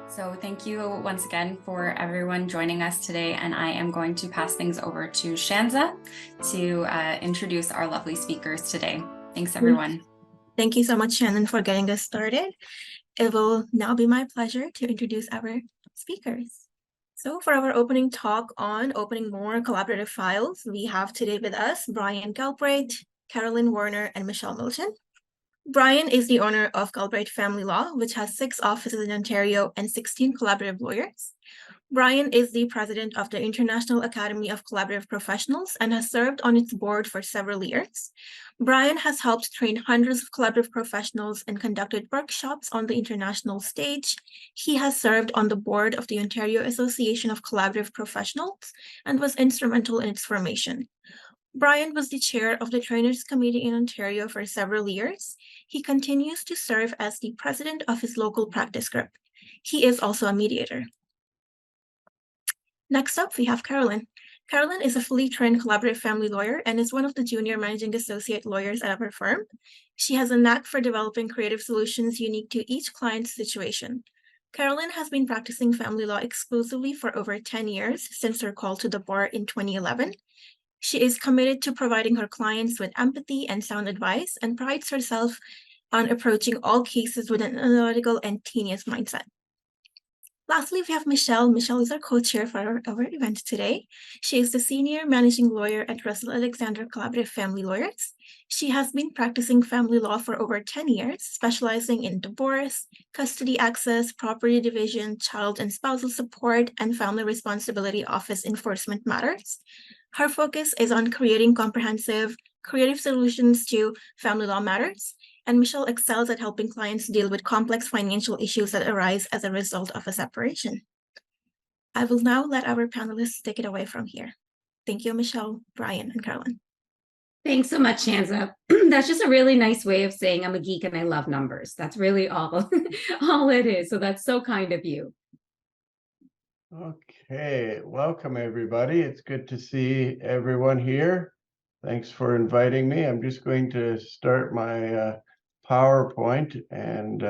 So thank you once again for everyone joining us today, and I am going to pass things over to Shanza to introduce our lovely speakers today. Thanks, everyone. Thank you so much, Shannon, for getting us started. It will now be my pleasure to introduce our speakers. So for our opening talk on opening more collaborative files, we have today with us Brian Galbraith, Carolyn Warner, and Michelle Milton. Brian is the owner of Galbraith Family Law, which has 6 offices in Ontario and 16 collaborative lawyers. Brian is the president of the International Academy of Collaborative Professionals and has served on its board for several years. Brian has helped train hundreds of collaborative professionals and conducted workshops on the international stage. He has served on the board of the Ontario Association of Collaborative Professionals and was instrumental in its formation. Brian was the chair of the Trainers Committee in Ontario for several years. He continues to serve as the president of his local practice group. He is also a mediator. Next up, we have Carolyn. Carolyn is a fully trained collaborative family lawyer and is one of the junior managing associate lawyers at our firm. She has a knack for developing creative solutions unique to each client's situation. Carolyn has been practicing family law exclusively for over 10 years since her call to the bar in 2011. She is committed to providing her clients with empathy and sound advice and prides herself on approaching all cases with an analytical and tenacious mindset. Lastly, we have Michelle. Michelle is our co-chair for our event today. She is the senior managing lawyer at Russell Alexander Collaborative Family Lawyers. She has been practicing family law for over 10 years, specializing in divorce, custody access, property division, child and spousal support, and family responsibility office enforcement matters. Her focus is on creating comprehensive, creative solutions to family law matters, and Michelle excels at helping clients deal with complex financial issues that arise as a result of a separation. I will now let our panelists take it away from here. Thank you, Michelle, Brian, and Carolyn. Thanks so much, Shanza. That's just a really nice way of saying I'm a geek and I love numbers. That's really all, all it is. So that's so kind of you. Okay, welcome everybody. It's good to see everyone here. Thanks for inviting me. I'm just going to start my PowerPoint and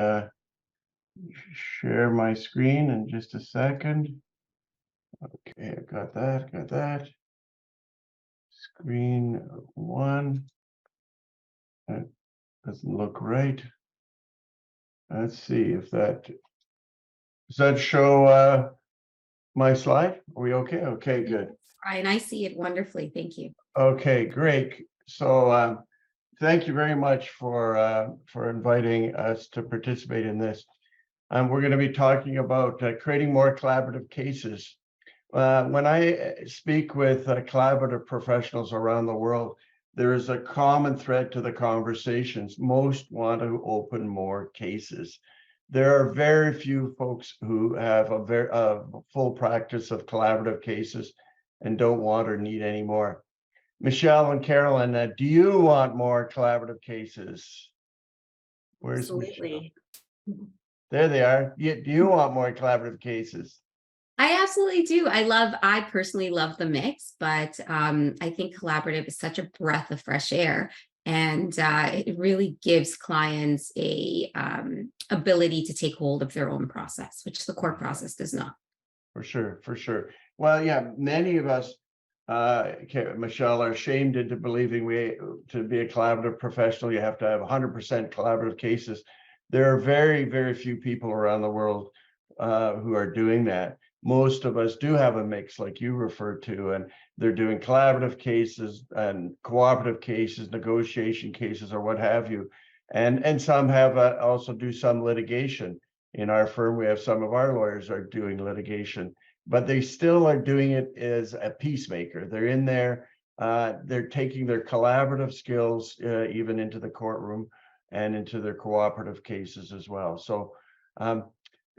share my screen in just a second. Okay, I got that. Screen 1. That doesn't look right. Let's see if does that show my slide? Are we okay? Okay, good. Right, and I see it wonderfully. Thank you. Okay, great. So thank you very much for inviting us to participate in this. We're going to be talking about creating more collaborative cases. When I speak with collaborative professionals around the world, there is a common thread to the conversations. Most want to open more cases. There are very few folks who have a full practice of collaborative cases and don't want or need any more. Michelle and Carolyn, do you want more collaborative cases? Where's Absolutely. Michelle? There they are. Do you want more collaborative cases? I absolutely do. I personally love the mix, but I think collaborative is such a breath of fresh air. And it really gives clients a ability to take hold of their own process, which the court process does not. For sure. Well, yeah, many of us, Michelle, are shamed into believing to be a collaborative professional, you have to have 100% collaborative cases. There are very, very few people around the world who are doing that. Most of us do have a mix, like you referred to, and they're doing collaborative cases and cooperative cases, negotiation cases, or what have you. And some have also do some litigation. In our firm, we have some of our lawyers are doing litigation, but they still are doing it as a peacemaker. They're in there, they're taking their collaborative skills even into the courtroom and into their cooperative cases as well.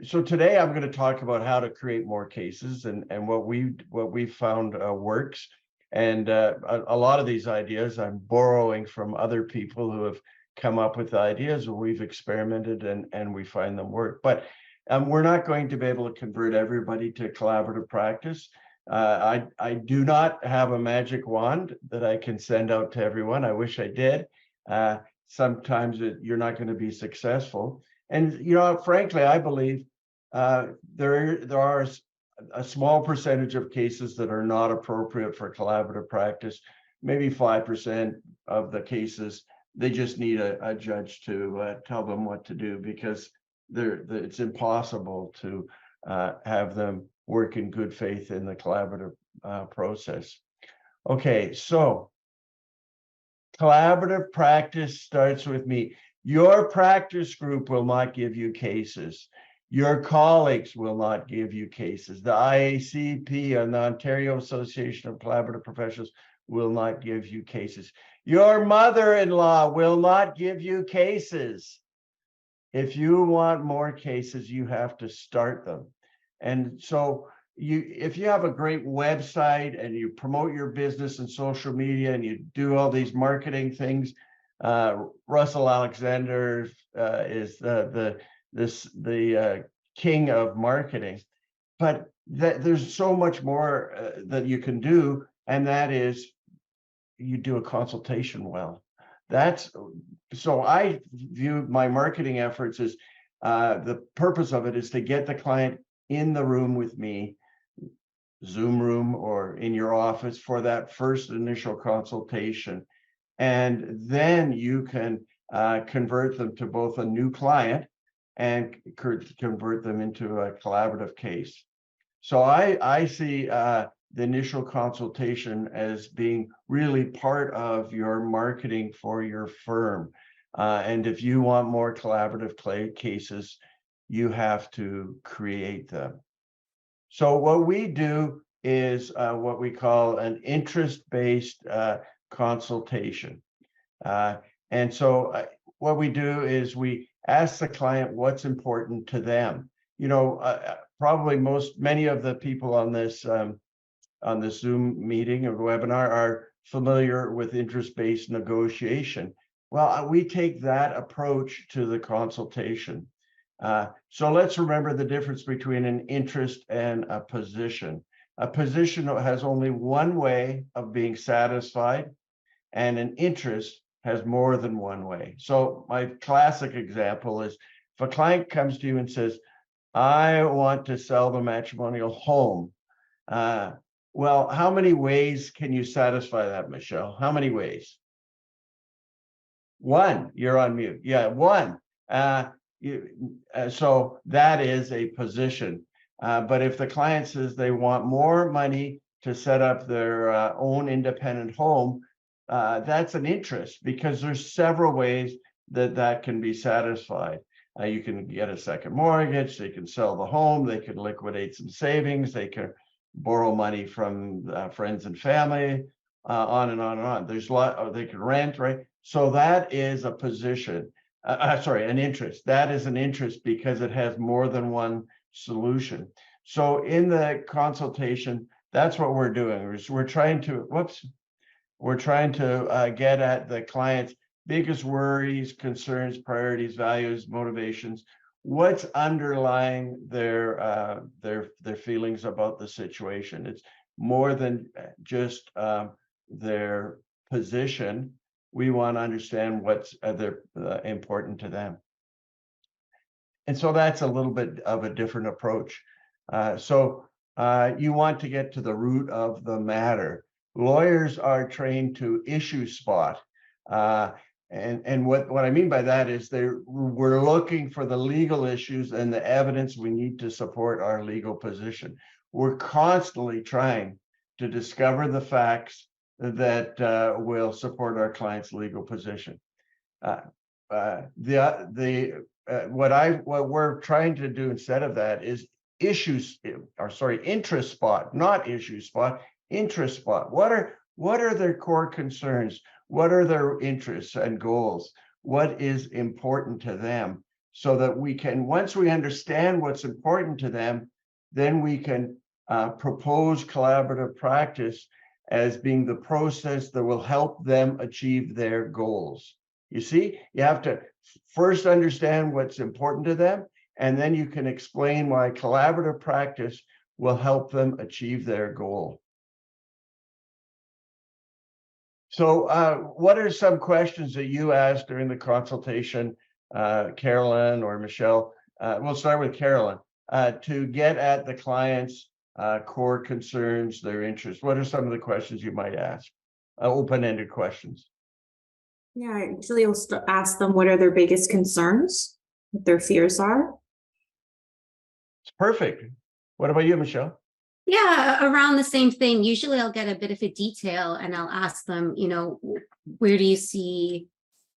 So today I'm going to talk about how to create more cases and what we found works. And a lot of these ideas I'm borrowing from other people who have come up with ideas where we've experimented and we find them work. But we're not going to be able to convert everybody to collaborative practice. I do not have a magic wand that I can send out to everyone. I wish I did. Sometimes you're not going to be successful. And, frankly, I believe there are a small percentage of cases that are not appropriate for collaborative practice. Maybe 5% of the cases, they just need a judge to tell them what to do, because it's impossible to have them work in good faith in the collaborative process. Okay, so collaborative practice starts with me. Your practice group will not give you cases. Your colleagues will not give you cases. The IACP and the Ontario Association of Collaborative Professionals will not give you cases. Your mother-in-law will not give you cases. If you want more cases, you have to start them. And so if you have a great website and you promote your business in social media and you do all these marketing things, Russell Alexander is the king of marketing, but there's so much more that you can do, and that is you do a consultation well. So I view my marketing efforts as the purpose of it is to get the client in the room with me, Zoom room or in your office, for that first initial consultation. And then you can convert them to both a new client and convert them into a collaborative case. So I see the initial consultation as being really part of your marketing for your firm. And if you want more collaborative cases, you have to create them. So what we do is what we call an interest-based consultation. And so what we do is we ask the client what's important to them. You know, probably many of the people on this Zoom meeting or webinar are familiar with interest-based negotiation. Well, we take that approach to the consultation. So let's remember the difference between an interest and a position. A position has only one way of being satisfied, and an interest has more than one way. So my classic example is if a client comes to you and says, I want to sell the matrimonial home. Well, how many ways can you satisfy that, Michelle? How many ways? One. You're on mute. Yeah, one. So that is a position. But if the client says they want more money to set up their own independent home, that's an interest, because there's several ways that can be satisfied. You can get a second mortgage, they can sell the home, they can liquidate some savings, they can borrow money from friends and family, on and on and on. There's a lot, they can rent, right? So that is a position. An interest. That is an interest because it has more than one solution. So in the consultation, that's what we're doing. We're trying to, get at the client's biggest worries, concerns, priorities, values, motivations. What's underlying their feelings about the situation? It's more than just their position. We want to understand what's important to them. And so that's a little bit of a different approach. You want to get to the root of the matter. Lawyers are trained to issue spot. And what I mean by that is we're looking for the legal issues and the evidence we need to support our legal position. We're constantly trying to discover the facts that will support our client's legal position. What we're trying to do instead of that is interest spot, not issue spot, interest spot. What are their core concerns? What are their interests and goals? What is important to them? So that we can, once we understand what's important to them, then we can propose collaborative practice as being the process that will help them achieve their goals. You see, you have to first understand what's important to them, and then you can explain why collaborative practice will help them achieve their goal. So what are some questions that you asked during the consultation, Carolyn or Michelle? We'll start with Carolyn. to get at the client's core concerns, their interests? What are some of the questions you might ask? Open-ended questions. Yeah, I usually will ask them what are their biggest concerns, what their fears are. It's perfect. What about you, Michelle? Yeah, around the same thing. Usually I'll get a bit of a detail and I'll ask them, where do you see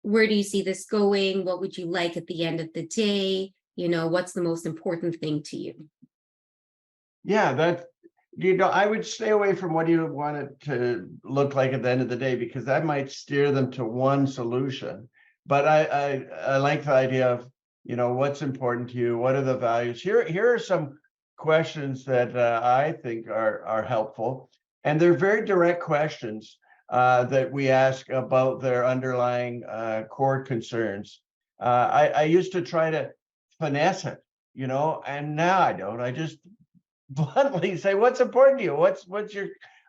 this going? What would you like at the end of the day? What's the most important thing to you? Yeah, I would stay away from what you want it to look like at the end of the day, because that might steer them to one solution. But I like the idea of, what's important to you? What are the values? Here are some questions that I think are helpful. And they're very direct questions that we ask about their underlying core concerns. I used to try to finesse it, and now I don't. I just bluntly say, what's important to you?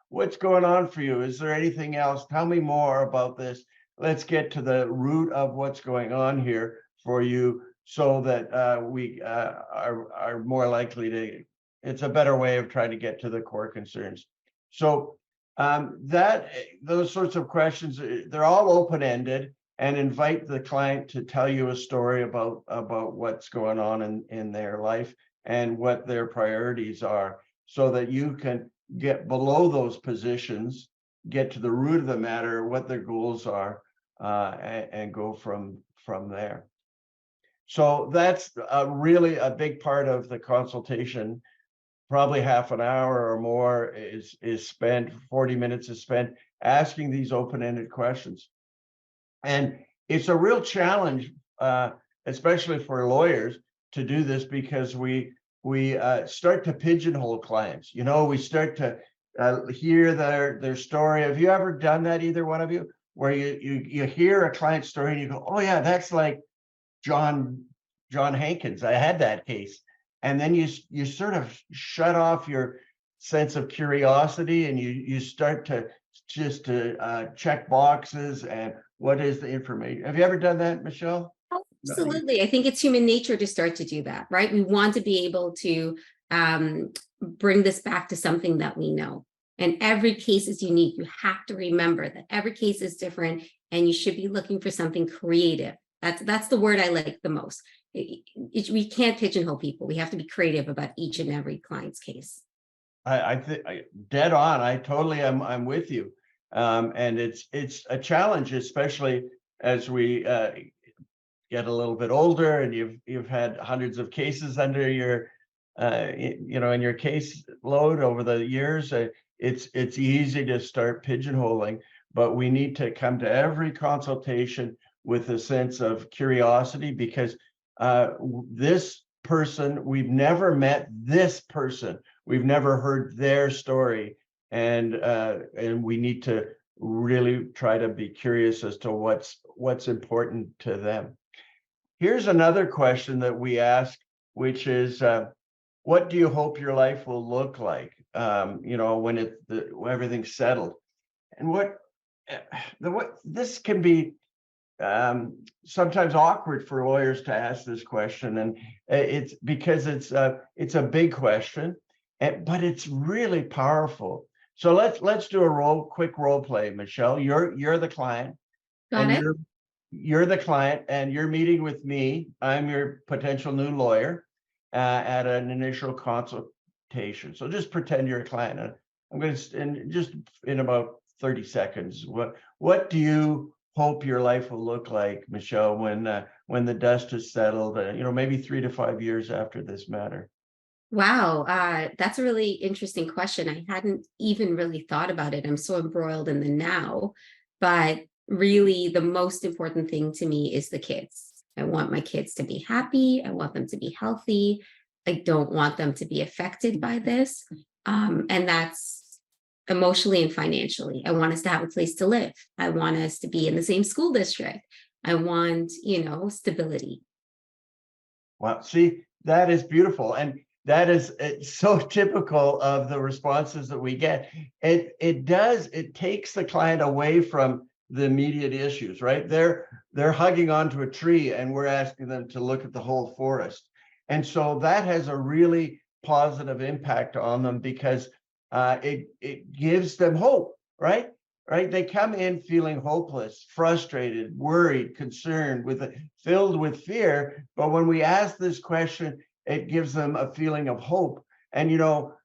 What's going on for you? Is there anything else? Tell me more about this. Let's get to the root of what's going on here for you, so that we are more likely to. It's a better way of trying to get to the core concerns. So those sorts of questions, they're all open-ended and invite the client to tell you a story about what's going on in their life and what their priorities are, so that you can get below those positions, get to the root of the matter, what their goals are, and go from there. So that's really a big part of the consultation. Probably half an hour or more is spent, 40 minutes is spent asking these open-ended questions. And it's a real challenge, especially for lawyers, to do this, because we start to pigeonhole clients. We start to hear their story. Have you ever done that, either one of you, where you hear a client story and you go, oh yeah, that's like John Hankins. I had that case. And then you sort of shut off your sense of curiosity, and you start to just check boxes and what is the information. Have you ever done that, Michelle? Absolutely. I think it's human nature to start to do that, right? We want to be able to bring this back to something that we know. And every case is unique. You have to remember that every case is different, and you should be looking for something creative. That's the word I like the most. We can't pigeonhole people. We have to be creative about each and every client's case. I think dead on. I totally I'm with you. And it's a challenge, especially as we get a little bit older, and you've had hundreds of cases under your in your case load over the years. It's easy to start pigeonholing, but we need to come to every consultation with a sense of curiosity, because this person, we've never met this person, we've never heard their story, and we need to really try to be curious as to what's important to them. Here's another question that we ask, which is, what do you hope your life will look like, when everything's settled? And what this can be sometimes awkward for lawyers to ask this question, and it's because it's a big question, but it's really powerful. So let's do a quick role play. Michelle, you're the client. Got it. You're the client, and you're meeting with me. I'm your potential new lawyer at an initial consultation. So just pretend you're a client. I'm going to, just in about 30 seconds, what do you hope your life will look like, Michelle, when the dust is settled, maybe 3 to 5 years after this matter? Wow, that's a really interesting question. I hadn't even really thought about it. I'm so embroiled in the now, but really the most important thing to me is the kids. I want my kids to be happy. I want them to be healthy. I don't want them to be affected by this. And that's emotionally and financially. I want us to have a place to live. I want us to be in the same school district. I want, stability. Wow, see, that is beautiful. And that is so typical of the responses that we get. It takes the client away from the immediate issues, right? They're hugging onto a tree, and we're asking them to look at the whole forest. And so that has a really positive impact on them because it gives them hope, right? Right? They come in feeling hopeless, frustrated, worried, concerned, filled with fear. But when we ask this question, it gives them a feeling of hope. And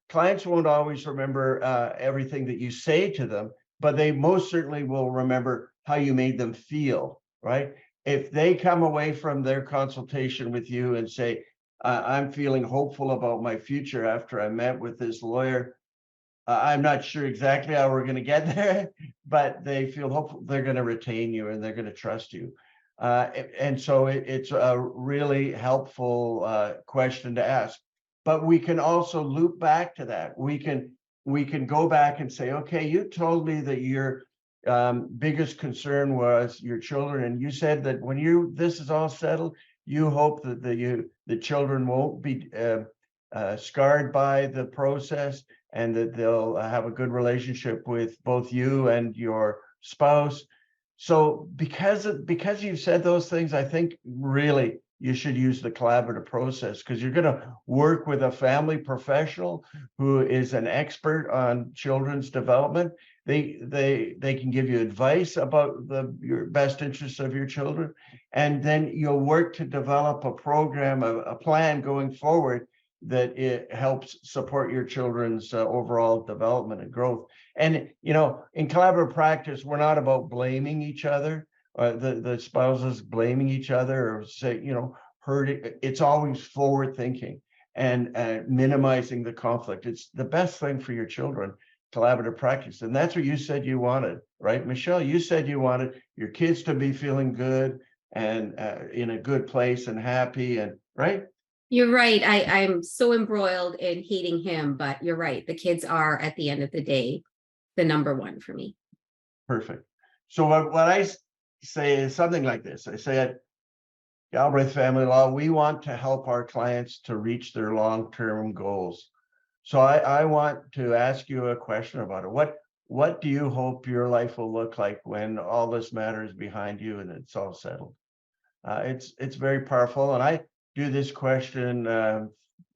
clients won't always remember everything that you say to them, but they most certainly will remember how you made them feel, right? If they come away from their consultation with you and say, I'm feeling hopeful about my future after I met with this lawyer, I'm not sure exactly how we're going to get there, but they feel hopeful they're going to retain you and they're going to trust you. And so it's a really helpful question to ask. But we can also loop back to that. We can go back and say, okay, you told me that your biggest concern was your children, and you said that when this is all settled, you hope that the children won't be scarred by the process, and that they'll have a good relationship with both you and your spouse. So because you've said those things, I think really you should use the collaborative process, because you're going to work with a family professional who is an expert on children's development. They can give you advice about your best interests of your children, and then you'll work to develop a program, a plan going forward that it helps support your children's overall development and growth. And in collaborative practice, we're not about blaming each other, or the spouses blaming each other, or say hurting. It's always forward thinking and minimizing the conflict. It's the best thing for your children, collaborative practice. And that's what you said you wanted, right, Michelle? You said you wanted your kids to be feeling good and in a good place and happy, and right. You're right. I'm so embroiled in hating him, but you're right. The kids are, at the end of the day, the number one for me. Perfect. So what I say is something like this. I say at Galbraith Family Law, we want to help our clients to reach their long-term goals. So I want to ask you a question about it. What do you hope your life will look like when all this matter is behind you and it's all settled? It's very powerful, and I do this question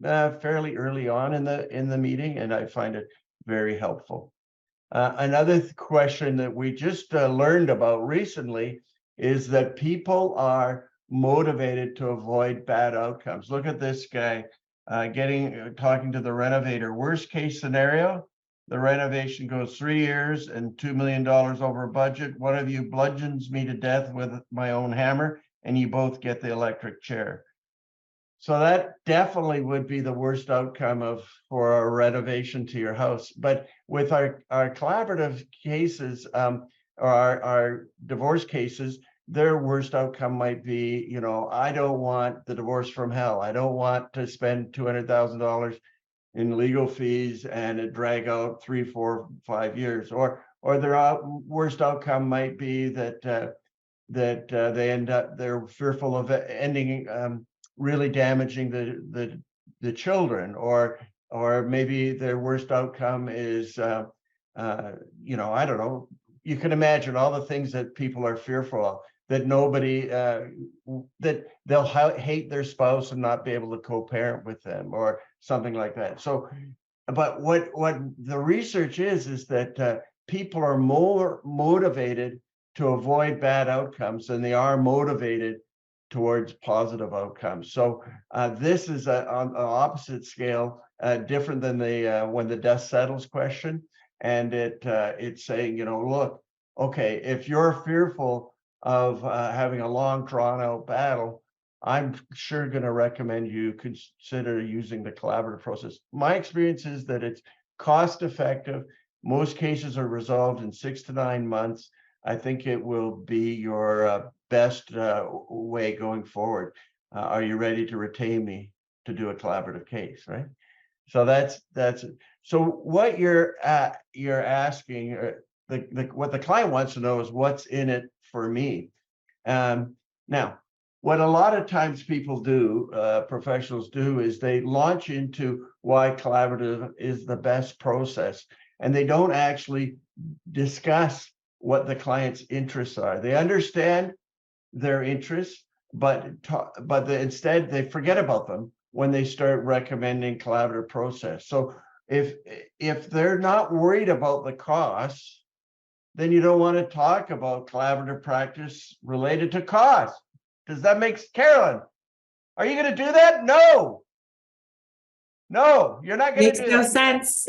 fairly early on in the meeting, and I find it very helpful. Another question that we just learned about recently is that people are motivated to avoid bad outcomes. Look at this guy talking to the renovator. Worst case scenario, the renovation goes 3 years and $2 million over budget. One of you bludgeons me to death with my own hammer, and you both get the electric chair. So that definitely would be the worst outcome for a renovation to your house. But with our collaborative cases, or our divorce cases, their worst outcome might be, I don't want the divorce from hell. I don't want to spend $200,000 in legal fees and it drag out 3, 4, 5 years. Or their worst outcome might be that they're fearful of ending really damaging the children, or maybe their worst outcome is I don't know. You can imagine all the things that people are fearful of, that nobody that they'll hate their spouse and not be able to co-parent with them, or something like that. So, but what the research is that people are more motivated to avoid bad outcomes than they are motivated towards positive outcomes. So this is on an opposite scale, different than the when the dust settles question. And it's saying, look, okay, if you're fearful of having a long drawn out battle, I'm sure going to recommend you consider using the collaborative process. My experience is that it's cost effective. Most cases are resolved in 6 to 9 months. I think it will be your best way going forward. Are you ready to retain me to do a collaborative case, right? So that's it. So what you're asking, what the client wants to know is what's in it for me. Now, what a lot of times people do, professionals do, is they launch into why collaborative is the best process, and they don't actually discuss what the client's interests are. They understand their interests, but instead they forget about them when they start recommending collaborative process. So if they're not worried about the costs, then you don't want to talk about collaborative practice related to cost. Does that make Carolyn? Are you going to do that? No. No, you're not going to do Makes no that. sense.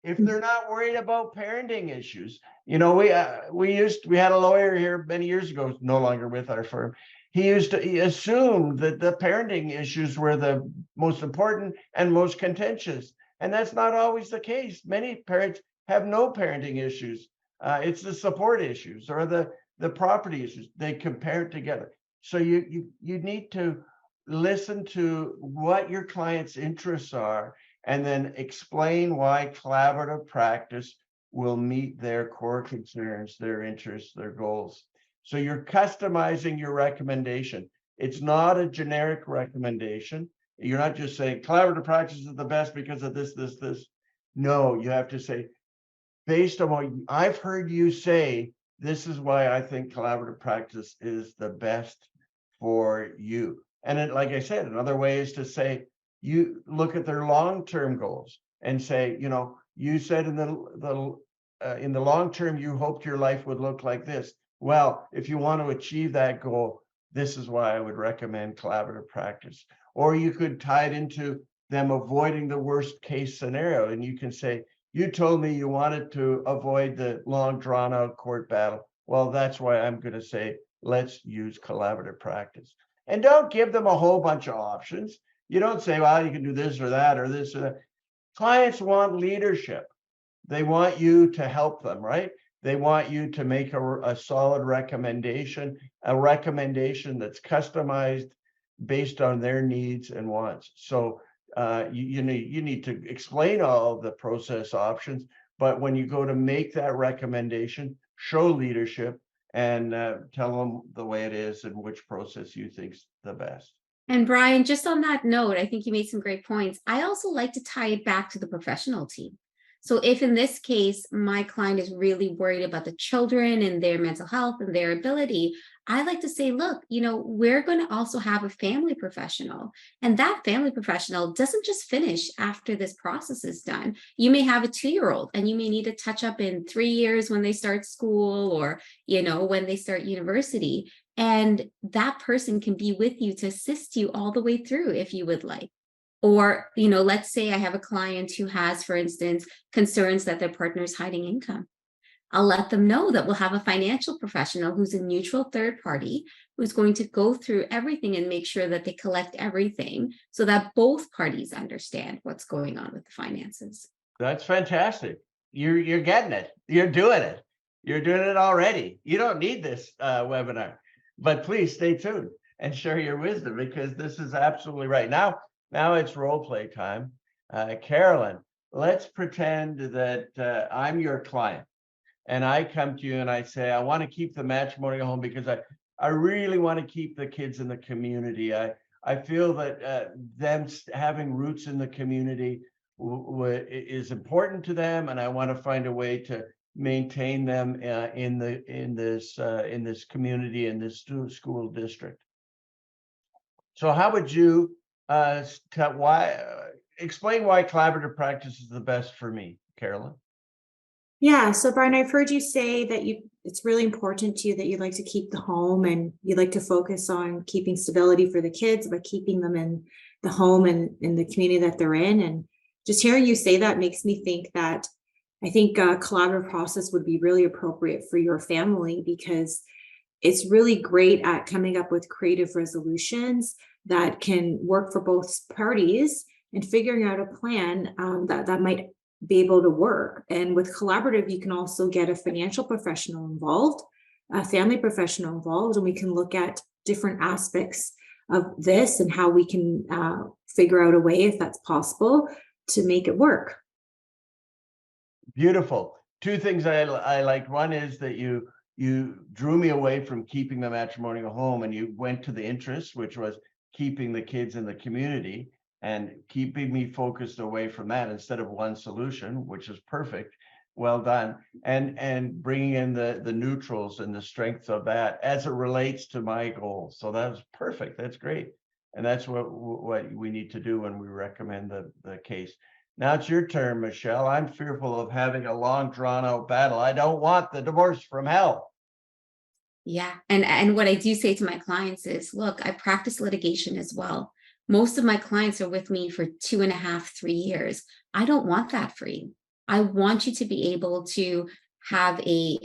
If they're not worried about parenting issues, you know, we had a lawyer here many years ago, no longer with our firm. He assumed that the parenting issues were the most important and most contentious, and that's not always the case. Many parents have no parenting issues. It's the support issues or the property issues. They compare it together. So you need to listen to what your client's interests are, and then explain why collaborative practice will meet their core concerns, their interests, their goals. So you're customizing your recommendation. It's not a generic recommendation. You're not just saying collaborative practice is the best because of this, this, this. No, you have to say, based on what I've heard you say, this is why I think collaborative practice is the best for you. And then, like I said, another way is to say, you look at their long-term goals and say, you know, you said in the long term, you hoped your life would look like this. Well, if you want to achieve that goal, this is why I would recommend collaborative practice. Or you could tie it into them avoiding the worst case scenario. And you can say, you told me you wanted to avoid the long drawn out court battle. Well, that's why I'm going to say, let's use collaborative practice. And don't give them a whole bunch of options. You don't say, well, you can do this or that or this or that. Clients want leadership. They want you to help them, right? They want you to make a solid recommendation, a recommendation that's customized based on their needs and wants. So you need to explain all the process options, but when you go to make that recommendation, show leadership and tell them the way it is and which process you think's the best. And Brian, just on that note, I think you made some great points. I also like to tie it back to the professional team. So if in this case, my client is really worried about the children and their mental health and their ability, I like to say, look, you know, we're going to also have a family professional. And that family professional doesn't just finish after this process is done. You may have a 2-year-old and you may need to touch up in 3 years when they start school or, you know, when they start university. And that person can be with you to assist you all the way through if you would like. Or, you know, let's say I have a client who has, for instance, concerns that their partner is hiding income. I'll let them know that we'll have a financial professional who's a neutral third party who's going to go through everything and make sure that they collect everything so that both parties understand what's going on with the finances. That's fantastic. You're getting it. You're doing it. You're doing it already. You don't need this webinar, but please stay tuned and share your wisdom because this is absolutely right. Now it's role play time. Carolyn, let's pretend that I'm your client and I come to you and I say, I want to keep the matrimonial home because I really want to keep the kids in the community. I feel that them having roots in the community is important to them, and I want to find a way to maintain them in this community, in this school district. So how would you explain why collaborative practice is the best for me, Carolyn? Yeah, so Brian, I've heard you say that it's really important to you that you'd like to keep the home and you'd like to focus on keeping stability for the kids, but keeping them in the home and in the community that they're in. And just hearing you say that makes me think that I think a collaborative process would be really appropriate for your family because it's really great at coming up with creative resolutions that can work for both parties and figuring out a plan that might be able to work. And with collaborative, you can also get a financial professional involved, a family professional involved, and we can look at different aspects of this and how we can figure out a way, if that's possible, to make it work. Beautiful. Two things I liked. One is that you drew me away from keeping the matrimonial home and you went to the interest, which was keeping the kids in the community and keeping me focused away from that instead of one solution, which is perfect. Well done. And bringing in the neutrals and the strengths of that as it relates to my goals. So that was perfect. That's great. And that's what we need to do when we recommend the case. Now it's your turn, Michelle. I'm fearful of having a long drawn out battle. I don't want the divorce from hell. Yeah. And what I do say to my clients is, look, I practice litigation as well. Most of my clients are with me for 2.5, 3 years. I don't want that for you. I want you to be able to have a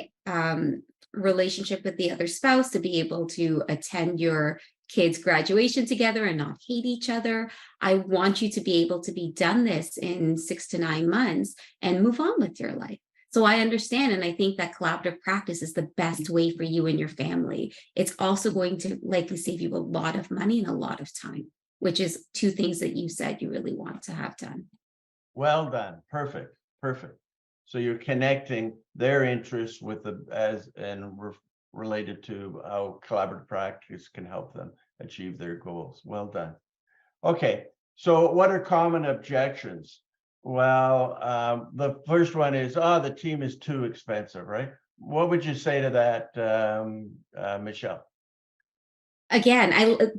relationship with the other spouse, to be able to attend your kids' graduation together and not hate each other. I want you to be able to be done this in 6 to 9 months and move on with your life. So I understand, and I think that collaborative practice is the best way for you and your family. It's also going to likely save you a lot of money and a lot of time, which is 2 things that you said you really want to have done. Well done. Perfect. Perfect. So you're connecting their interests with related to how collaborative practice can help them achieve their goals. Well done. Okay. So what are common objections? Well, the first one is, the team is too expensive, right? What would you say to that, Michelle? Again,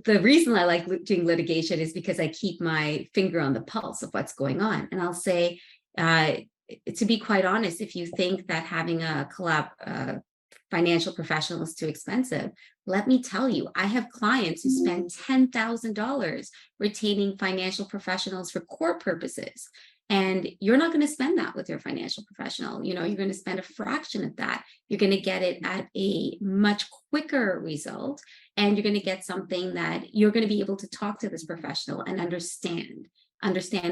the reason I like doing litigation is because I keep my finger on the pulse of what's going on. And I'll say, to be quite honest, if you think that having a financial professional is too expensive, let me tell you, I have clients who spend $10,000 retaining financial professionals for court purposes. And you're not going to spend that with your financial professional. You're going to spend a fraction of that. You're going to get it at a much quicker result. And you're going to get something that you're going to be able to talk to this professional and understand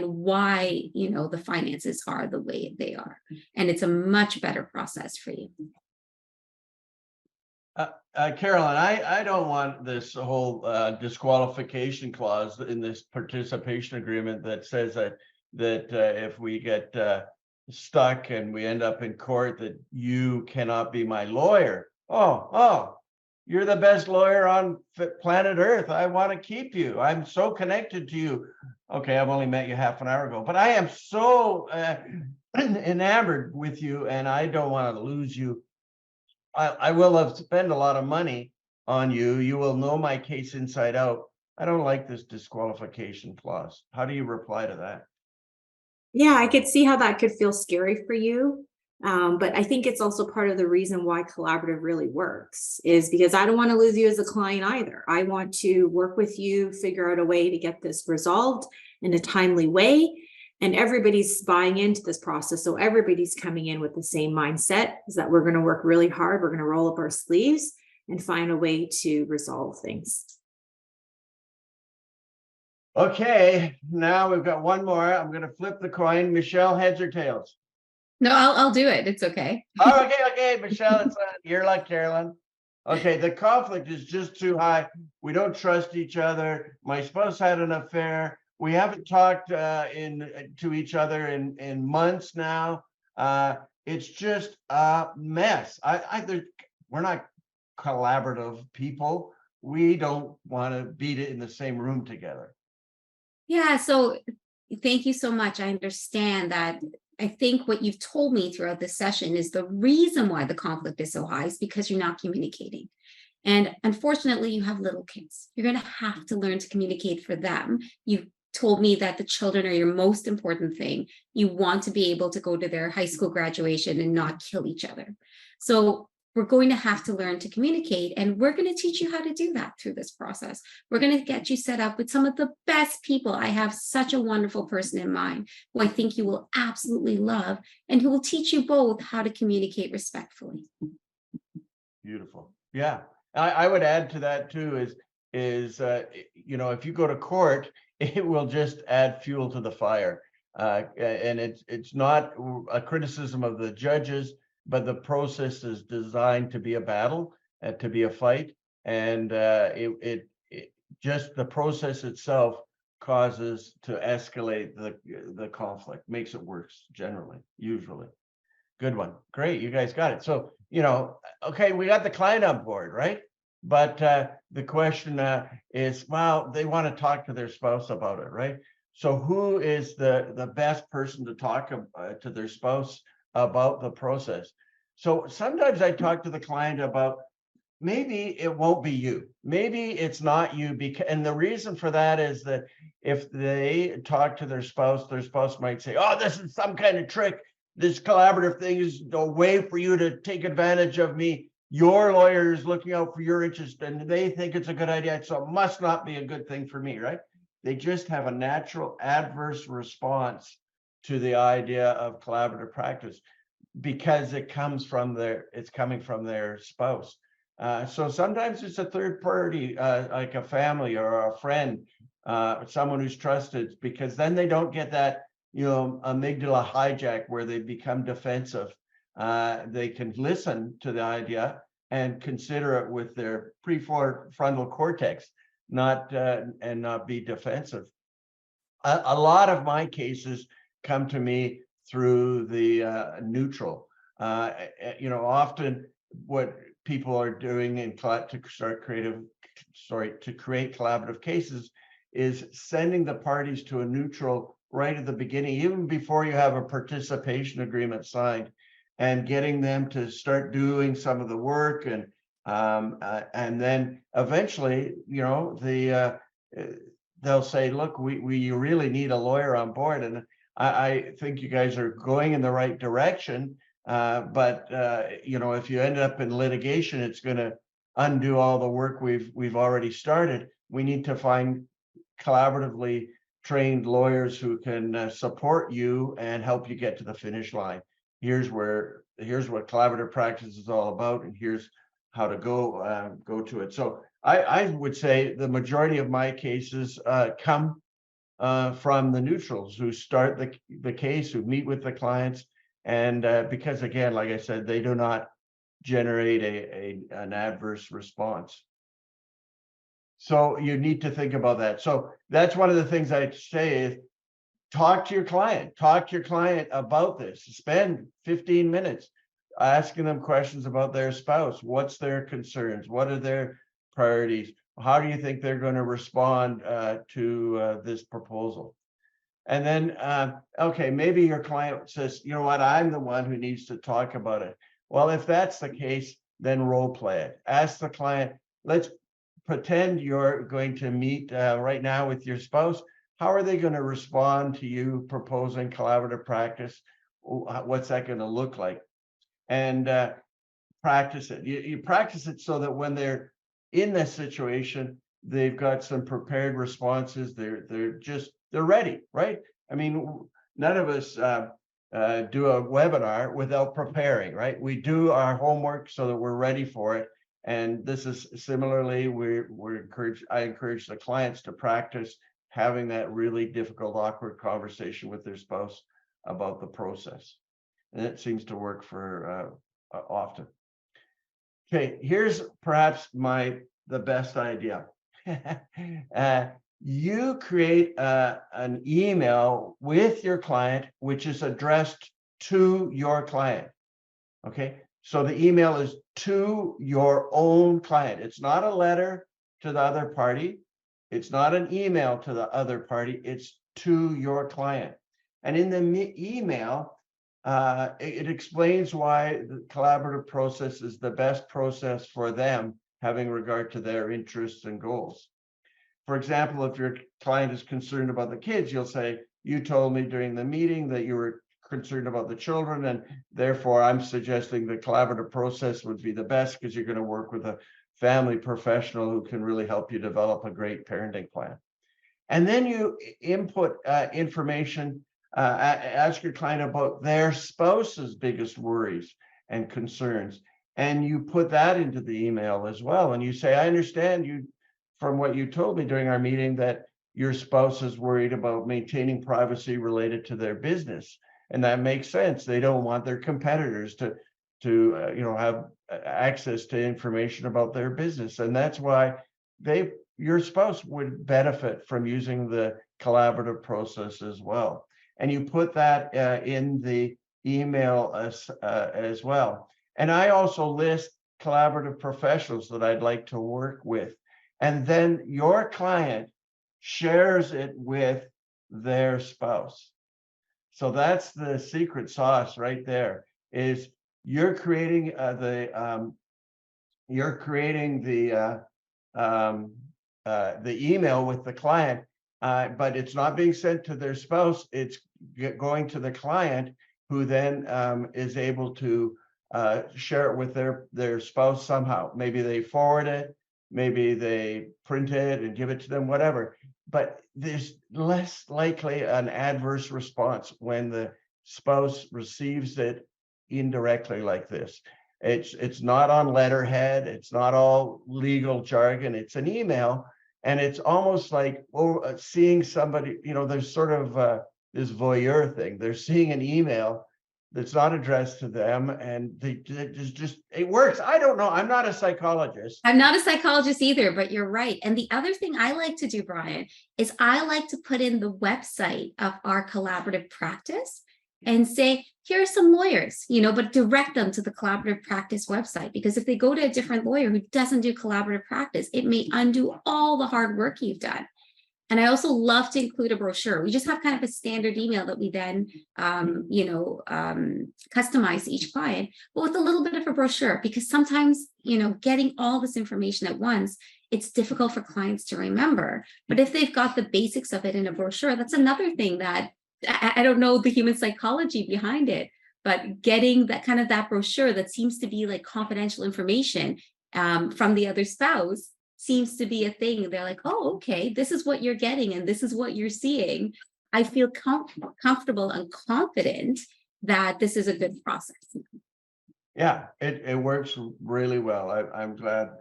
why, the finances are the way they are. And it's a much better process for you. Carolyn, I don't want this whole disqualification clause in this participation agreement that says that if we get stuck and we end up in court, that you cannot be my lawyer. Oh, you're the best lawyer on planet Earth. I want to keep you. I'm so connected to you. Okay, I've only met you half an hour ago, but I am so enamored with you, and I don't want to lose you. I will have spent a lot of money on you. You will know my case inside out. I don't like this disqualification clause. How do you reply to that? Yeah, I could see how that could feel scary for you. But I think it's also part of the reason why collaborative really works, is because I don't want to lose you as a client either. I want to work with you, figure out a way to get this resolved in a timely way. And everybody's buying into this process. So everybody's coming in with the same mindset, is that we're going to work really hard. We're going to roll up our sleeves and find a way to resolve things. Okay, now we've got one more. I'm going to flip the coin. Michelle, heads or tails? No, I'll do it. It's okay. Okay, Michelle, it's your luck, Carolyn. Okay, the conflict is just too high. We don't trust each other. My spouse had an affair. We haven't talked to each other in months now. It's just a mess. We're not collaborative people. We don't want to beat it in the same room together. Yeah, so thank you so much. I understand that. I think what you've told me throughout this session is the reason why the conflict is so high is because you're not communicating. And unfortunately, you have little kids. You're going to have to learn to communicate for them. You've told me that the children are your most important thing. You want to be able to go to their high school graduation and not kill each other. So we're going to have to learn to communicate, and we're going to teach you how to do that through this process. We're going to get you set up with some of the best people. I have such a wonderful person in mind who I think you will absolutely love, and who will teach you both how to communicate respectfully. Beautiful. Yeah. I would add to that too, is if you go to court, it will just add fuel to the fire. And it's not a criticism of the judges, but the process is designed to be a battle, to be a fight. And it just the process itself causes to escalate the conflict, makes it worse generally, usually. Good one. Great. You guys got it. So, okay, we got the client on board, right? But the question is, well, they want to talk to their spouse about it, right? So who is the best person to talk to their spouse about the process? So sometimes I talk to the client about maybe it won't be you. Maybe it's not you, because, and the reason for that is that if they talk to their spouse might say, "Oh, this is some kind of trick. This collaborative thing is a way for you to take advantage of me. Your lawyer is looking out for your interest, and they think it's a good idea, so it must not be a good thing for me," right? They just have a natural adverse response to the idea of collaborative practice because it's coming from their spouse. So sometimes it's a third party, like a family or a friend, someone who's trusted, because then they don't get that, amygdala hijack where they become defensive. They can listen to the idea and consider it with their prefrontal cortex, and not be defensive. A lot of my cases come to me through the neutral. Often what people are doing to create collaborative cases is sending the parties to a neutral right at the beginning, even before you have a participation agreement signed, and getting them to start doing some of the work, and then eventually, they'll say, "Look, we really need a lawyer on board, and I think you guys are going in the right direction. But if you end up in litigation, it's going to undo all the work we've already started. We need to find collaboratively trained lawyers who can support you and help you get to the finish line. Here's what collaborative practice is all about, and here's how to go to it." So I would say the majority of my cases come from the neutrals who start the case, who meet with the clients, and because, again, like I said, they do not generate an adverse response. So you need to think about that. So that's one of the things I'd say is talk to your client about this. Spend 15 minutes asking them questions about their spouse. What's their concerns? What are their priorities? How do you think they're going to respond to this proposal? And then, okay, maybe your client says, "You know what, I'm the one who needs to talk about it." Well, if that's the case, then role play it. Ask the client, let's pretend you're going to meet right now with your spouse. How are they going to respond to you proposing collaborative practice? What's that going to look like? And practice it. You practice it so that when they're in this situation, they've got some prepared responses. They're ready, right? I mean, none of us do a webinar without preparing, right? We do our homework so that we're ready for it. And this is similarly, I encourage the clients to practice having that really difficult, awkward conversation with their spouse about the process. And it seems to work for often. Okay, here's perhaps the best idea. You create an email with your client, which is addressed to your client. Okay, so the email is to your own client. It's not a letter to the other party. It's not an email to the other party. It's to your client. And in the email, it explains why the collaborative process is the best process for them, having regard to their interests and goals. For example, if your client is concerned about the kids, you'll say, "You told me during the meeting that you were concerned about the children, and therefore I'm suggesting the collaborative process would be the best because you're going to work with a family professional who can really help you develop a great parenting plan." And then you input information, ask your client about their spouse's biggest worries and concerns, and you put that into the email as well. And you say, "I understand you from what you told me during our meeting that your spouse is worried about maintaining privacy related to their business. And that makes sense. They don't want their competitors to have access to information about their business. And that's why your spouse would benefit from using the collaborative process as well." And you put that in the email as well. And I also list collaborative professionals that I'd like to work with. And then your client shares it with their spouse. So that's the secret sauce right there, is you're creating you're creating the email with the client, but it's not being sent to their spouse. It's going to the client, who then is able to share it with their spouse somehow. Maybe they forward it, maybe they print it and give it to them, whatever. But there's less likely an adverse response when the spouse receives it indirectly like this. It's not on letterhead, it's not all legal jargon, it's an email, and it's almost like seeing somebody, there's sort of this voyeur thing. They're seeing an email that's not addressed to them, and it works. I don't know. I'm not a psychologist. I'm not a psychologist either, but you're right. And the other thing I like to do, Brian, is I like to put in the website of our collaborative practice and say, here are some lawyers, but direct them to the collaborative practice website. Because if they go to a different lawyer who doesn't do collaborative practice, it may undo all the hard work you've done. And I also love to include a brochure. We just have kind of a standard email that we then, customize to each client, but with a little bit of a brochure, because sometimes, getting all this information at once, it's difficult for clients to remember. But if they've got the basics of it in a brochure, that's another thing that I don't know the human psychology behind it, but getting that brochure that seems to be like confidential information from the other spouse seems to be a thing. They're like, oh, okay, this is what you're getting and this is what you're seeing. I feel comfortable and confident that this is a good process. Yeah, it works really well. I'm glad.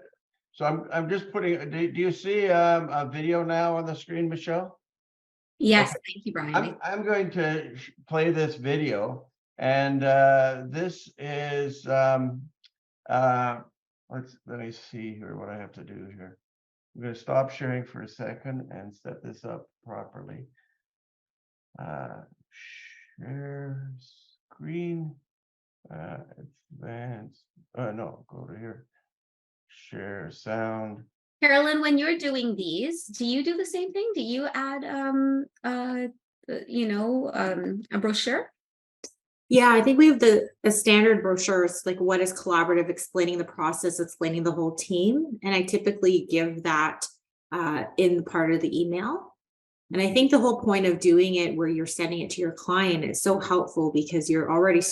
So I'm just putting, do you see a video now on the screen, Michelle? Yes, okay. Thank you, Brian. I'm going to play this video, and this is let me see here what I have to do here. I'm going to stop sharing for a second and set this up properly. Share screen, advanced. No, go to here. Share sound. Carolyn, when you're doing these, do you do the same thing? Do you add a brochure? Yeah, I think we have a standard brochure. It's like, what is collaborative, explaining the process, explaining the whole team. And I typically give that in part of the email. And I think the whole point of doing it where you're sending it to your client is so helpful, because you're already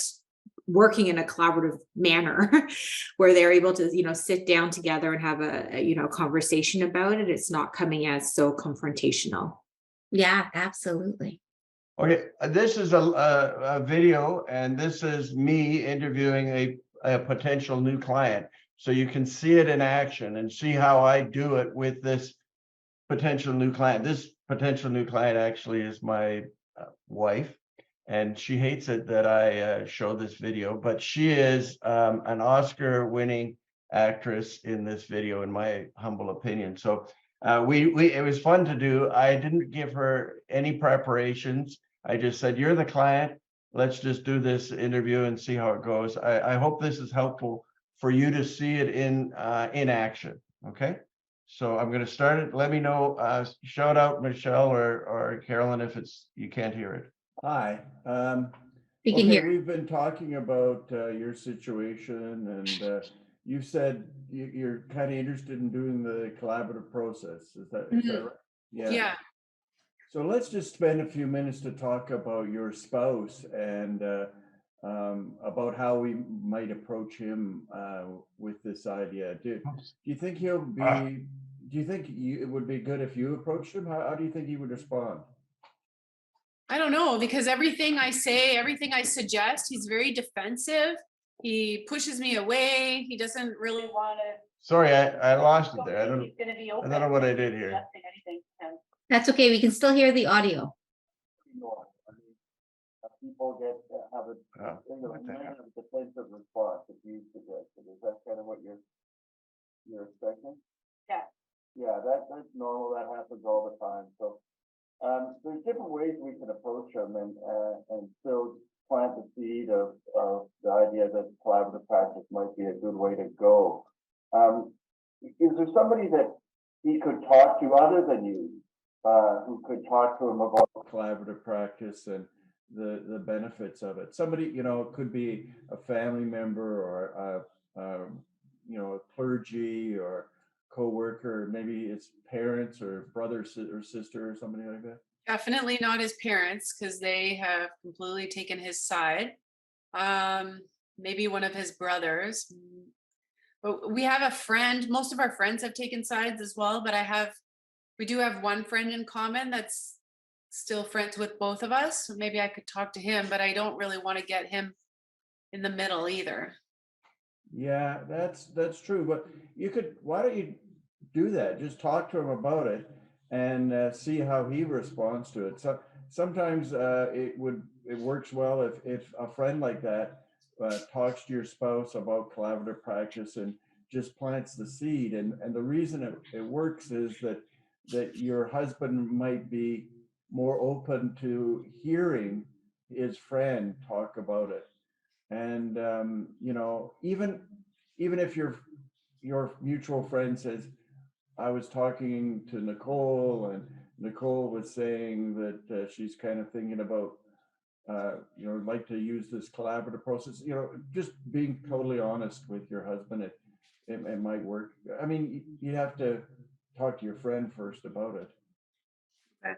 working in a collaborative manner where they're able to, sit down together and have a conversation about it. It's not coming as so confrontational. Yeah, absolutely. Okay, this is a video, and this is me interviewing a potential new client. So you can see it in action and see how I do it with this potential new client. This potential new client actually is my wife, and she hates it that I show this video, but she is an Oscar-winning actress in this video, in my humble opinion. So it was fun to do. I didn't give her any preparations. I just said, you're the client. Let's just do this interview and see how it goes. I hope this is helpful for you to see it in action. Okay. So I'm going to start it. Let me know. Shout out Michelle or Carolyn if you can't hear it. Hi. We can hear. We've been talking about your situation, and you said you're kind of interested in doing the collaborative process. Is that right? Yeah. So let's just spend a few minutes to talk about your spouse and about how we might approach him with this idea. Do you think he'll be? Do you think it would be good if you approached him? How do you think he would respond? I don't know, because everything I say, everything I suggest, he's very defensive. He pushes me away. He doesn't really want to. Sorry, I lost it there. I don't know what I did here. That's okay. We can still hear the audio. People have a defensive response if you suggest it. Is that kind of what you're expecting? Yeah, that's normal. That happens all the time. So there's different ways we can approach them and still plant the seed of the idea that collaborative practice might be a good way to go. Is there somebody that he could talk to other than you, who could talk to him about collaborative practice and the benefits of it? Somebody, it could be a family member or clergy or co-worker, maybe it's parents or brother or sister or somebody like that? Definitely not his parents, because they have completely taken his side. Maybe one of his brothers. But we have a friend. Most of our friends have taken sides as well, but we do have one friend in common that's still friends with both of us. So maybe I could talk to him, but I don't really want to get him in the middle either. Yeah, that's true. But why don't you do that? Just talk to him about it and see how he responds to it. So sometimes it works well if a friend like that talks to your spouse about collaborative practice and just plants the seed. And the reason it works is that your husband might be more open to hearing his friend talk about it. And even if your mutual friend says, I was talking to Nicole, and Nicole was saying that she's kind of thinking about like to use this collaborative process, just being totally honest with your husband, it might work. I mean, you have to talk to your friend first about it. Okay.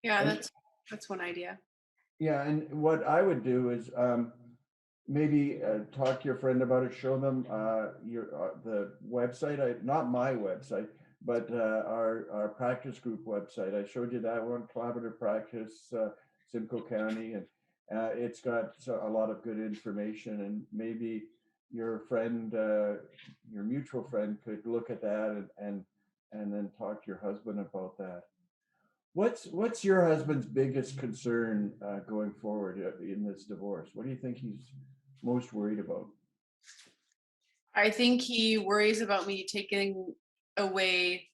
Yeah, And- that's one idea. Yeah, and what I would do is maybe talk to your friend about it. Show them the website. Not my website, but our practice group website. I showed you that one, Collaborative Practice, Simcoe County, and it's got a lot of good information. And maybe your friend, your mutual friend, could look at that and then talk to your husband about that. What's your husband's biggest concern going forward in this divorce? What do you think he's most worried about? I think he worries about me taking away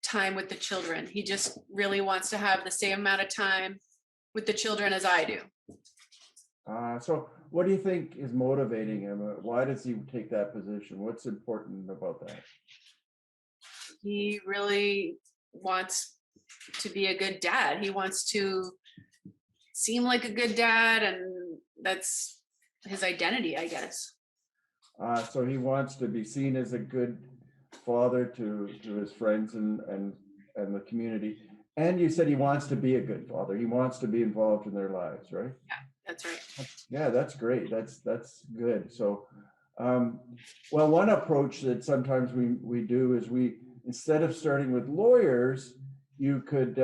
time with the children. He just really wants to have the same amount of time with the children as I do. So what do you think is motivating him? Why does he take that position? What's important about that? He really wants to be a good dad. He wants to seem like a good dad, and that's his identity, I guess. So he wants to be seen as a good father to his friends and the community. And you said he wants to be a good father. He wants to be involved in their lives, right? Yeah, that's right. Yeah, that's great. That's good. So, well, one approach that sometimes we do is instead of starting with lawyers, you could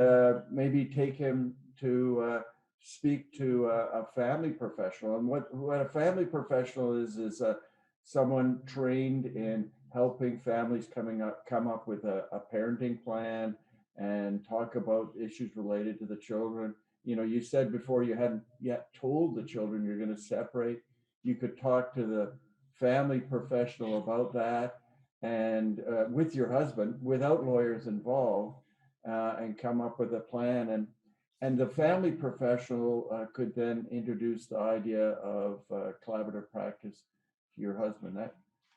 maybe take him to speak to a family professional. And what a family professional is someone trained in helping families come up with a parenting plan and talk about issues related to the children. You said before you hadn't yet told the children you're going to separate. You could talk to the family professional about that and with your husband without lawyers involved and come up with a plan. And the family professional could then introduce the idea of collaborative practice to your husband.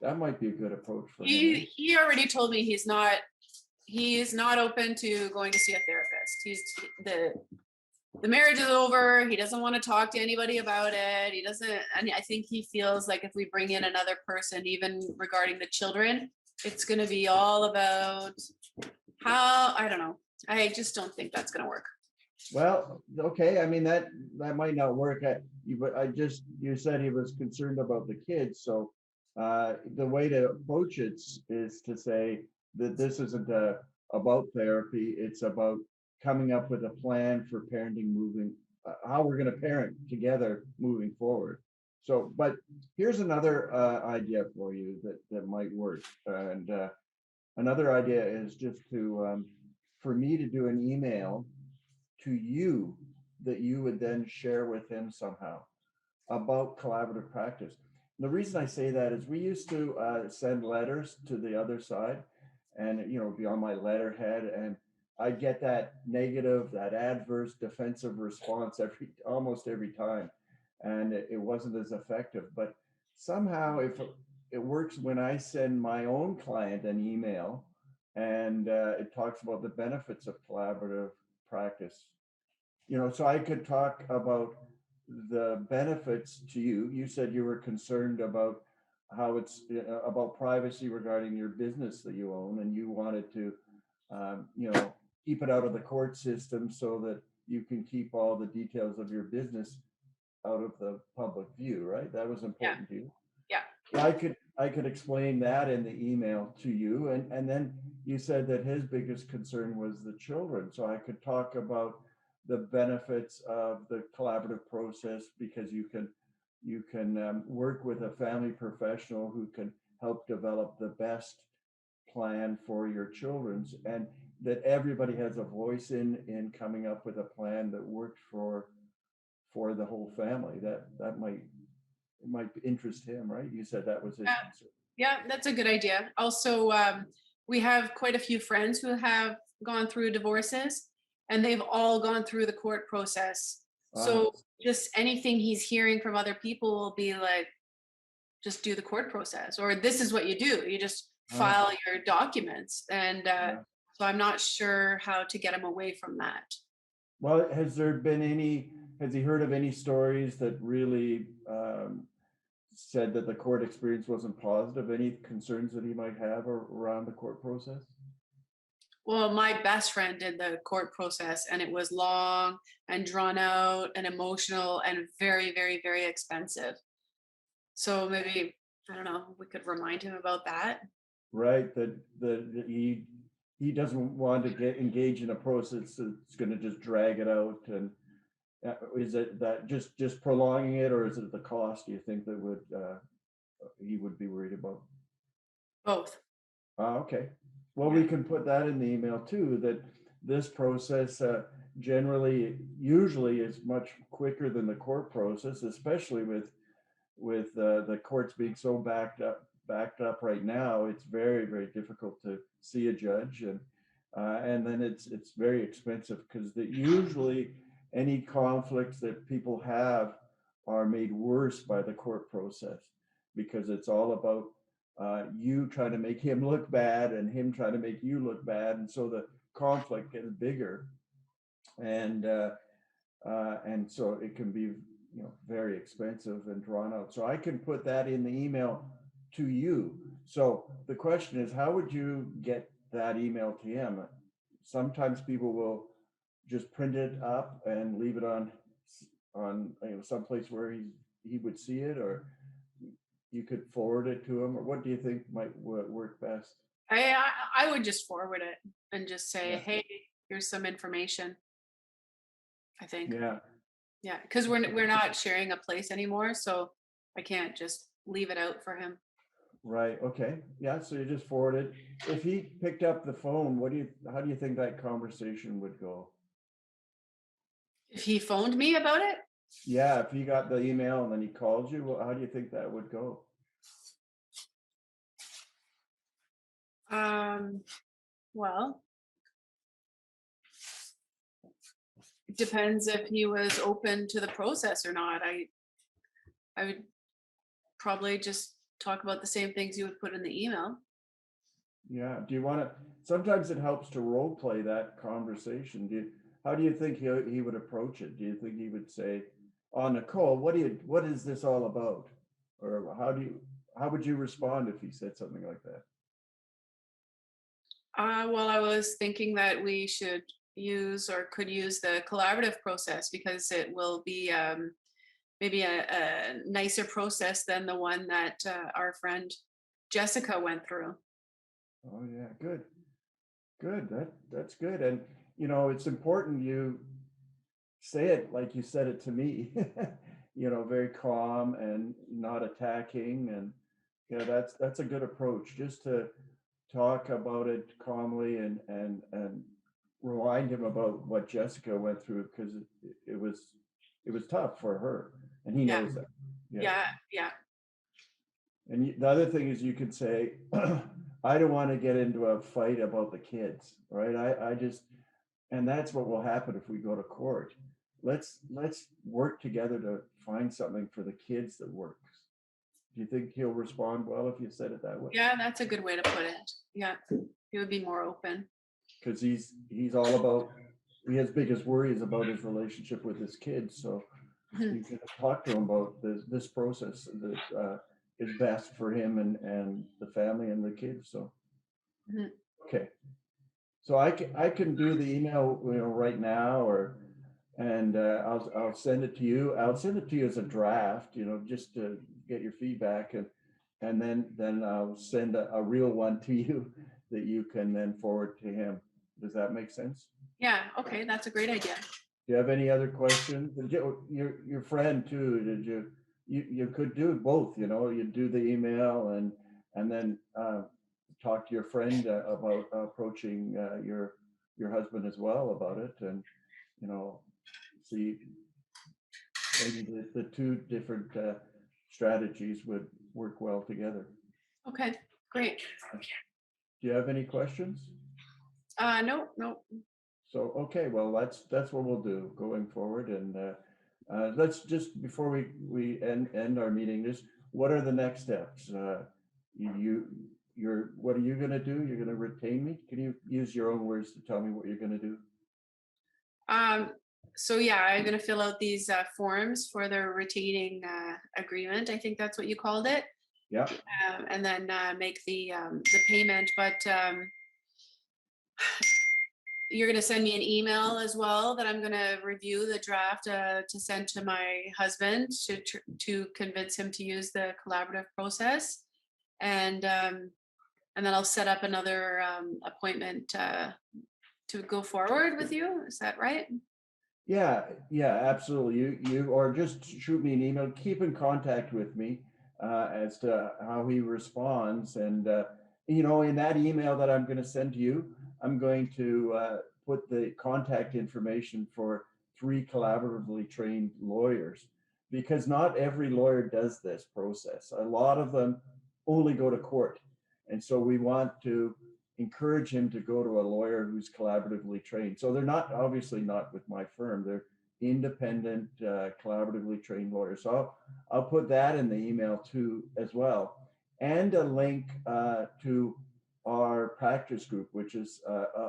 That might be a good approach for him. He already told me he is not open to going to see a therapist. The marriage is over. He doesn't want to talk to anybody about it. He doesn't, and I think he feels like if we bring in another person, even regarding the children, it's going to be all about I don't know. I just don't think that's going to work. Well, okay. I mean, that might not work. You said he was concerned about the kids. So the way to approach it is to say that this isn't about therapy. It's about coming up with a plan for parenting how we're going to parent together moving forward. So, but here's another idea for you that might work. And another idea is just for me to do an email to you that you would then share with him somehow about collaborative practice. And the reason I say that is we used to send letters to the other side and, be on my letterhead, and I get that negative, that adverse defensive response almost every time. And it wasn't as effective, but somehow if it works when I send my own client an email and it talks about the benefits of collaborative practice, so I could talk about the benefits to you. You said you were concerned about how it's about privacy regarding your business that you own, and you wanted to, keep it out of the court system so that you can keep all the details of your business out of the public view, right? That was important to you. Yeah. I could explain that in the email to you, and then you said that his biggest concern was the children. So I could talk about the benefits of the collaborative process, because you can work with a family professional who can help develop the best plan for your children's, and that everybody has a voice in coming up with a plan that works for the whole family. That might interest him, right? You said that was his concern. Yeah, that's a good idea. Also, we have quite a few friends who have gone through divorces, and they've all gone through the court process. So just anything he's hearing from other people will be like, just do the court process, or this is what you do. You just file your documents. And so I'm not sure how to get him away from that. Well, has he heard of any stories that really said that the court experience wasn't positive? Any concerns that he might have around the court process? Well, my best friend did the court process, and it was long and drawn out and emotional and very, very, very expensive. So maybe, I don't know, we could remind him about that. Right, that he doesn't want to engage in a process that's going to just drag it out. And is it that just prolonging it, or is it the cost, do you think, that he would be worried about? Both. Okay. Well, we can put that in the email too, that this process usually is much quicker than the court process, especially with the courts being so backed up right now. It's very, very difficult to see a judge, and then it's very expensive, because usually any conflicts that people have are made worse by the court process, because it's all about you trying to make him look bad and him trying to make you look bad, and so the conflict gets bigger, and so it can be very expensive and drawn out. So I can put that in the email to you. So the question is, how would you get that email to him? Sometimes people will just print it up and leave it on someplace where he would see it, or you could forward it to him, or what do you think might work best? I would just forward it and just say, hey, here's some information, I think. Yeah, because we're not sharing a place anymore, so I can't just leave it out for him. Right. Okay. Yeah. So you just forward it. If he picked up the phone, how do you think that conversation would go? If he phoned me about it? Yeah. If he got the email and then he called you, well, how do you think that would go? Well, it depends if he was open to the process or not. I would probably just talk about the same things you would put in the email. Yeah. Do you want to? Sometimes it helps to role play that conversation. How do you think he would approach it? Do you think he would say, "Oh, Nicole, what is this all about?" Or how would you respond if he said something like that? Well, I was thinking that we should could use the collaborative process, because it will be maybe a nicer process than the one that our friend Jessica went through. Oh yeah, good. That's good. And it's important you say it like you said it to me, very calm and not attacking. And that's a good approach, just to talk about it calmly and remind him about what Jessica went through, because it was tough for her, and he knows that. Yeah. And the other thing is, you could say, I don't want to get into a fight about the kids, right? And that's what will happen if we go to court. Let's work together to find something for the kids that works. Do you think he'll respond well if you said it that way? Yeah, that's a good way to put it. Yeah, he would be more open. Because he's all about, his biggest worry is about his relationship with his kids. So you can talk to him about this process, that is best for him and the family and the kids. So, Mhm. okay. So I can do the email, right now, and I'll send it to you. I'll send it to you as a draft, just to get your feedback, and then I'll send a real one to you that you can then forward to him. Does that make sense? Yeah, okay, that's a great idea. Do you have any other questions? Your friend too, you could do both, you do the email and then talk to your friend about approaching your husband as well about it, and see maybe the two different strategies would work well together. Okay, great. Do you have any questions? No. So, okay, well, that's what we'll do going forward. And let's just, before we end our meeting, just what are the next steps? What are you going to do? You're going to retain me? Can you use your own words to tell me what you're going to do? So yeah, I'm gonna fill out these forms for the retaining agreement. I think that's what you called it. Yeah. And then make the payment. But you're gonna send me an email as well that I'm gonna review the draft to send to my husband to convince him to use the collaborative process, and then I'll set up another appointment to go forward with you. Is that right? Yeah, absolutely. You or just shoot me an email. Keep in contact with me as to how he responds, and in that email that I'm going to send to you, I'm going to put the contact information for 3 collaboratively trained lawyers, because not every lawyer does this process. A lot of them only go to court, and so we want to encourage him to go to a lawyer who's collaboratively trained. So they're not, obviously not with my firm, they're independent, collaboratively trained lawyers. So I'll put that in the email too as well, and a link to our practice group, which is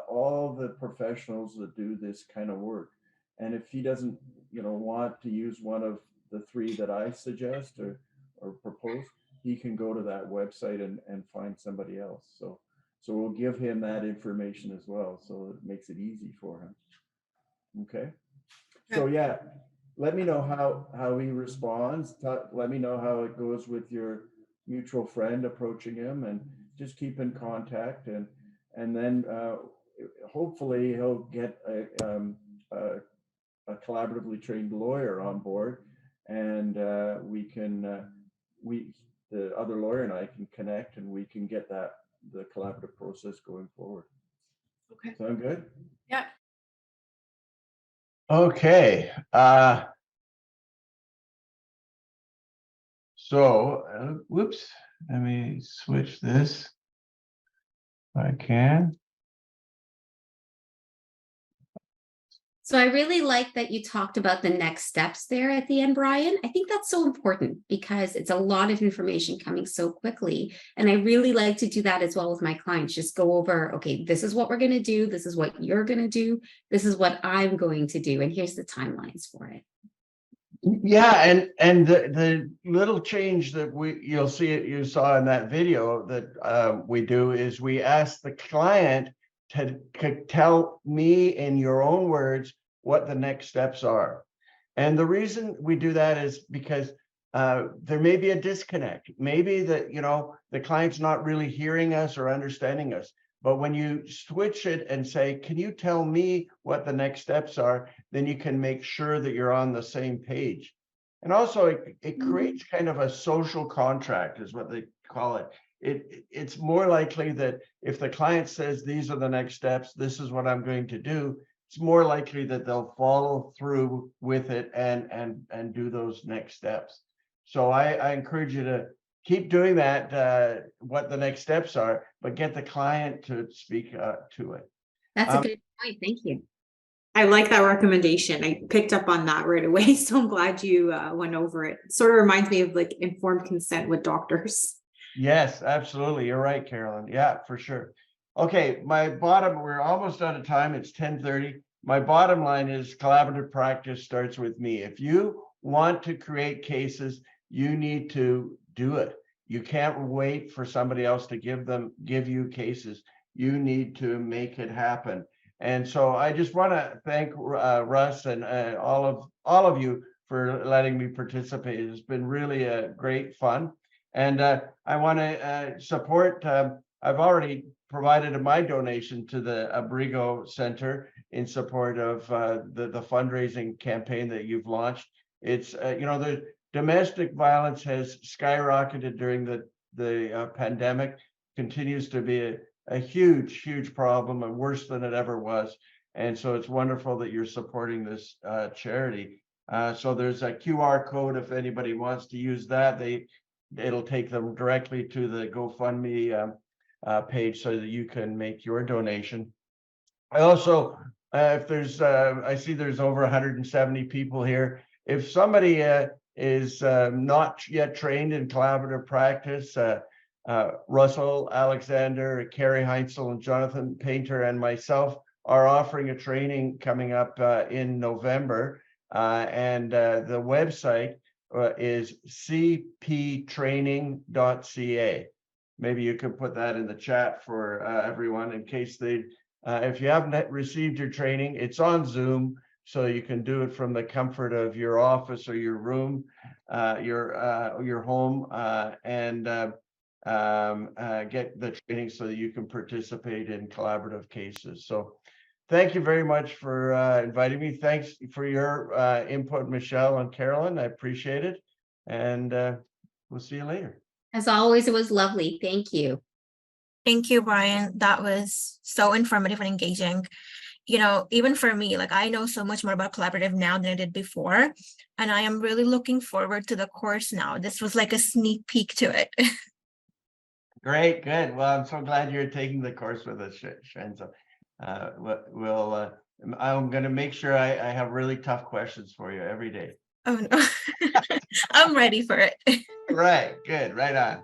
all the professionals that do this kind of work. And if he doesn't, want to use one of the 3 that I suggest or propose, he can go to that website and find somebody else. So we'll give him that information as well, so it makes it easy for him. Okay. So yeah, let me know how he responds. Let me know how it goes with your mutual friend approaching him, and just keep in contact, and then hopefully he'll get a collaboratively trained lawyer on board, and the other lawyer and I can connect, and we can get the collaborative process going forward. Okay. Sound good? Yeah. Okay. So, whoops, let me switch this if I can. So I really like that you talked about the next steps there at the end, Brian. I think that's so important because it's a lot of information coming so quickly. And I really like to do that as well with my clients. Just go over, okay, this is what we're going to do. This is what you're going to do. This is what I'm going to do. And here's the timelines for it. Yeah, and the little change that you saw in that video that we do is we ask the client to tell me in your own words what the next steps are. And the reason we do that is because there may be a disconnect. Maybe that the client's not really hearing us or understanding us. But when you switch it and say, can you tell me what the next steps are, then you can make sure that you're on the same page. And also it creates kind of a social contract is what they call it. It's more likely that if the client says, these are the next steps, this is what I'm going to do, it's more likely that they'll follow through with it and do those next steps. So I encourage you to keep doing that, what the next steps are, but get the client to speak to it. That's a good point. Thank you. I like that recommendation. I picked up on that right away. So I'm glad you went over it. Sort of reminds me of like informed consent with doctors. Yes, absolutely. You're right, Carolyn. Yeah, for sure. Okay, we're almost out of time. It's 10:30. My bottom line is collaborative practice starts with me. If you want to create cases, you need to do it. You can't wait for somebody else to give you cases. You need to make it happen. And so I just want to thank Russ and all of you for letting me participate. It's been really great fun. And I want to support, I've already provided my donation to the Abrigo Center in support of the fundraising campaign that you've launched. It's, the domestic violence has skyrocketed during the pandemic, continues to be a huge problem and worse than it ever was. And so it's wonderful that you're supporting this charity. So there's a QR code if anybody wants to use that. It'll take them directly to the GoFundMe page so that you can make your donation. I also, if there's, I see there's over 170 people here. If somebody is not yet trained in collaborative practice, Russell Alexander, Carrie Heinzel, and Jonathan Painter and myself are offering a training coming up in November. And the website is cptraining.ca. Maybe you could put that in the chat for everyone in case if you haven't received your training, it's on Zoom, so you can do it from the comfort of your office or your room, your home, and get the training so that you can participate in collaborative cases. So thank you very much for inviting me. Thanks for your input, Michelle and Carolyn. I appreciate it. And we'll see you later. As always, it was lovely. Thank you. Thank you, Brian. That was so informative and engaging. Even for me, like, I know so much more about collaborative now than I did before. And I am really looking forward to the course now. This was like a sneak peek to it. Great, good. Well, I'm so glad you're taking the course with us, Shenza. I'm going to make sure I have really tough questions for you every day. Oh, no. I'm ready for it. Right, good, right on.